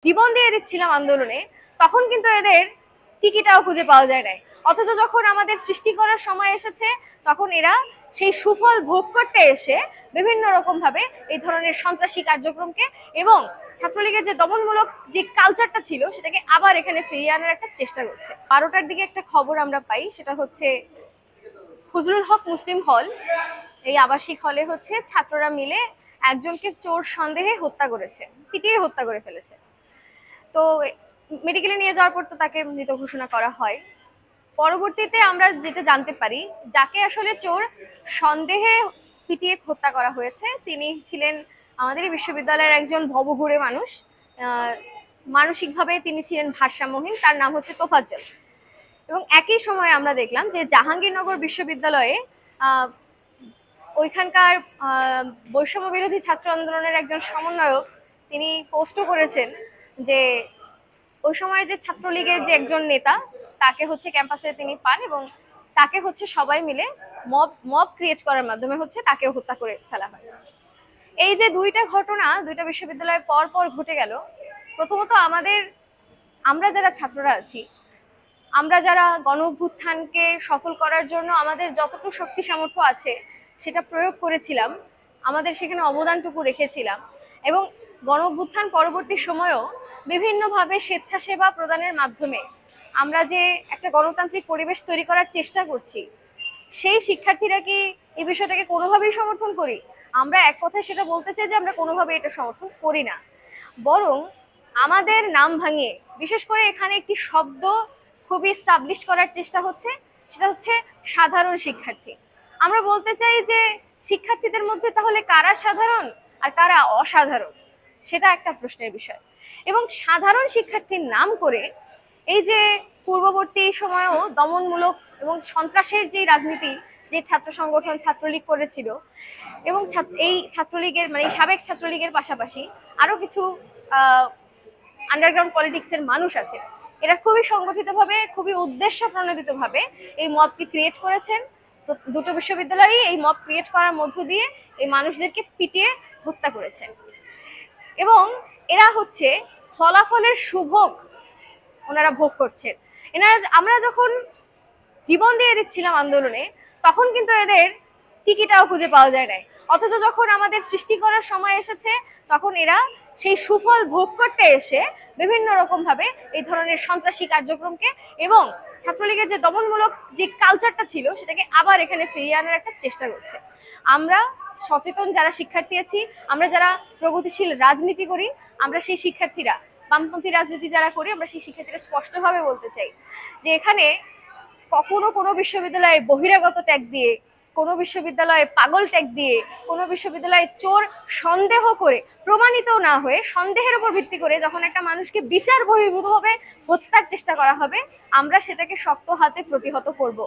জীবন দিয়ে দিচ্ছিলাম আন্দোলনে, তখন কিন্তু এদের টিকিটাও খুঁজে পাওয়া যায় নাই। অথচ যখন আমাদের সৃষ্টি করার সময় এসেছে, তখন এরা সেই সুফল ভোগ করতে এসে বিভিন্ন রকম ভাবে এই ধরনের সন্ত্রাসী কার্যক্রমকে এবং ছাত্রলীগের যে দমনমূলক যে কালচারটা ছিল সেটাকে আবার এখানে ফিরিয়ে আনার একটা চেষ্টা করছে। 12টার দিকে একটা খবর আমরা পাই, সেটা হচ্ছে ফজলুল হক মুসলিম হল, এই আবাসিক হলে হচ্ছে ছাত্ররা মিলে একজনকে চোর সন্দেহে হত্যা করেছে, পিটিয়ে হত্যা করে ফেলেছে। তো মেডিকেলে নিয়ে যাওয়ার পর তো তাকে মৃত ঘোষণা করা হয়। পরবর্তীতে আমরা যেটা জানতে পারি, যাকে আসলে চোর সন্দেহে পিটিয়ে হত্যা করা হয়েছে তিনি ছিলেন আমাদের বিশ্ববিদ্যালয়ের একজন ভবঘুরে মানুষ। মানসিকভাবে তিনি ছিলেন ভারসাম্যহীন, তার নাম হচ্ছে তোফাজ্জল। এবং একই সময় আমরা দেখলাম যে জাহাঙ্গীরনগর বিশ্ববিদ্যালয়ে ওইখানকার বৈষম্য বিরোধী ছাত্র আন্দোলনের একজন সমন্বয়ক তিনি পোস্টও করেছেন যে ওই সময় যে ছাত্রলীগের যে একজন নেতা তাকে হচ্ছে ক্যাম্পাসে তিনি পান এবং তাকে হচ্ছে সবাই মিলে মব ক্রিয়েট করার মাধ্যমে হচ্ছে তাকে হত্যা করে ফেলা হয়। এই যে দুইটা ঘটনা দুইটা বিশ্ববিদ্যালয়ে পর পর ঘটে গেল, প্রথমত আমরা যারা ছাত্ররা আছি, আমরা যারা গণ অভ্যুত্থানকে সফল করার জন্য আমাদের যতটুকু শক্তি সামর্থ্য আছে সেটা প্রয়োগ করেছিলাম, আমাদের সেখানে অবদানটুকু রেখেছিলাম এবং গণ অভ্যুত্থান পরবর্তী সময়েও বিভিন্নভাবে স্বেচ্ছাসেবা প্রদানের মাধ্যমে আমরা যে একটা গণতান্ত্রিক পরিবেশ তৈরি করার চেষ্টা করছি, সেই শিক্ষার্থীরা কি এই বিষয়টাকে কোনোভাবেই সমর্থন করি? আমরা এক কথায় সেটা বলতে চাই যে আমরা কোনোভাবে এটা সমর্থন করি না, বরং আমাদের নাম ভাঙিয়ে বিশেষ করে এখানে একটি শব্দ খুবই স্টাবলিশ করার চেষ্টা হচ্ছে, সেটা হচ্ছে সাধারণ শিক্ষার্থী। আমরা বলতে চাই যে শিক্ষার্থীদের মধ্যে তাহলে কারা সাধারণ আর কারা অসাধারণ, সেটা একটা প্রশ্নের বিষয়। এবং সাধারণ শিক্ষার্থীর নাম করে এই যে পূর্ববর্তী সময়েও দমনমূলক এবং সন্ত্রাসের যে রাজনীতি যে ছাত্র সংগঠন ছাত্রলীগ করেছিল এবং এই ছাত্রলীগের মানে সাবেক ছাত্রলীগের পাশাপাশি আরো কিছু আন্ডারগ্রাউন্ড পলিটিক্সের মানুষ আছে, এরা খুবই সংগঠিতভাবে খুবই উদ্দেশ্য প্রণোদিতভাবে এই মবকে ক্রিয়েট করেছেন। দুটো বিশ্ববিদ্যালয়েই এই মব ক্রিয়েট করার মধ্য দিয়ে এই মানুষদেরকে পিটিয়ে হত্যা করেছেন এবং এরা হচ্ছে ফলাফলের সুভোগ ওনারা ভোগ করছেন। আমরা যখন জীবন দিয়ে দিচ্ছিলাম আন্দোলনে, তখন কিন্তু এদের টিকিটাও খুঁজে পাওয়া যায় নাই। অথচ যখন আমাদের সৃষ্টি করার সময় এসেছে, তখন এরা সেই সুফল ভোগ করতে এসে বিভিন্ন রকম ভাবে এই ধরনের সন্ত্রাসী কার্যক্রমকে এবং ছাত্রলীগের যে দমনমূলক যে কালচারটা ছিল সেটাকে আবার এখানে ফিরিয়ে আনার একটা চেষ্টা করছে। আমরা সচেতন যারা শিক্ষার্থী আছি, আমরা যারা প্রগতিশীল রাজনীতি করি, আমরা সেই শিক্ষার্থীরা, বামপন্থী রাজনীতি যারা করি, আমরা সেই শিক্ষার্থীরা স্পষ্টভাবে বলতে চাই যে এখানে কখনো কোনো বিশ্ববিদ্যালয়ে বহিরাগত ট্যাগ দিয়ে, কোনো বিশ্ববিদ্যালয়ে পাগল ট্যাগ দিয়ে, কোনো বিশ্ববিদ্যালয়ে চোর সন্দেহ করে প্রমাণিত না হয়ে সন্দেহের উপর ভিত্তি করে যখন একটা মানুষকে বিচার বহির্ভূতভাবে হত্যার চেষ্টা করা হবে, আমরা সেটাকে শক্ত হাতে প্রতিহত করব।